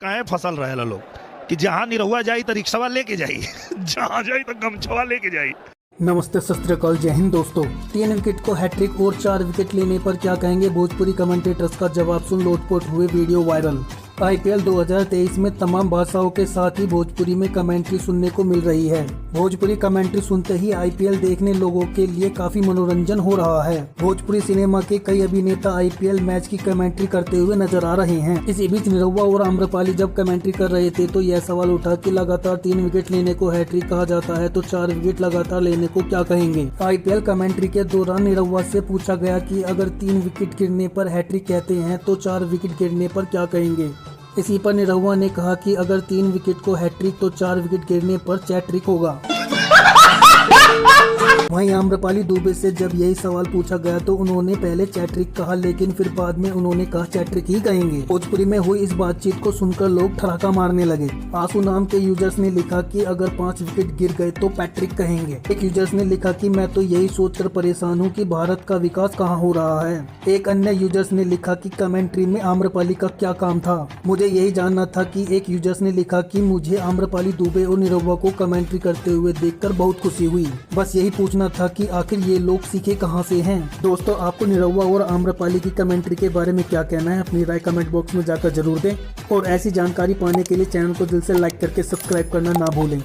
काहे फसल रहे लोग कि जहाँ निरहुआ जाई तो रिक्शा लेके जाई जहाँ जाई तो गमछवा लेके जाई। नमस्ते, सत श्री अकाल, जय हिंद दोस्तों। 3 विकेट को हैट्रिक और 4 विकेट लेने पर क्या कहेंगे भोजपुरी कमेंटेटर्स का जवाब सुन लोटपोट हुए वीडियो वायरल। आईपीएल 2023 में तमाम भाषाओं के साथ ही भोजपुरी में कमेंट्री सुनने को मिल रही है। भोजपुरी कमेंट्री सुनते ही आईपीएल देखने लोगों के लिए काफी मनोरंजन हो रहा है। भोजपुरी सिनेमा के कई अभिनेता आईपीएल मैच की कमेंट्री करते हुए नजर आ रहे हैं। इसी बीच निरहुआ और आम्रपाली जब कमेंट्री कर रहे थे तो यह सवाल उठा कि लगातार 3 विकेट लेने को हैट्रिक कहा जाता है तो 4 विकेट लगातार लेने को क्या कहेंगे। आईपीएल कमेंट्री के दौरान निरहुआ से पूछा गया कि अगर 3 विकेट गिरने पर हैट्रिक कहते हैं तो 4 विकेट गिरने पर क्या कहेंगे। इसी पर निरहुआ ने कहा कि अगर 3 विकेट को हैट्रिक तो 4 विकेट गिरने पर चैट्रिक होगा। वहीं आम्रपाली दुबे से जब यही सवाल पूछा गया तो उन्होंने पहले चैट्रिक कहा, लेकिन फिर बाद में उन्होंने कहा चैट्रिक ही कहेंगे। भोजपुरी में हुई इस बातचीत को सुनकर लोग ठहाका मारने लगे। आंसू नाम के यूजर्स ने लिखा कि अगर 5 विकेट गिर गए तो पैट्रिक कहेंगे। एक यूजर्स ने लिखा कि मैं तो यही सोचकर परेशान हूँ कि भारत का विकास कहाँ हो रहा है। एक अन्य यूजर्स ने लिखा कि कमेंट्री में आम्रपाली का क्या काम था। मुझे यही जानना था कि एक यूजर्स ने लिखा कि मुझे आम्रपाली दुबे और निरहुआ को कमेंट्री करते हुए देखकर बहुत खुशी हुई। बस यही पूछना था कि आखिर ये लोग सीखे कहाँ से हैं। दोस्तों, आपको निरहुआ और आम्रपाली की कमेंट्री के बारे में क्या कहना है, अपनी राय कमेंट बॉक्स में जाकर जरूर दें। और ऐसी जानकारी पाने के लिए चैनल को दिल से लाइक करके सब्सक्राइब करना ना भूलें।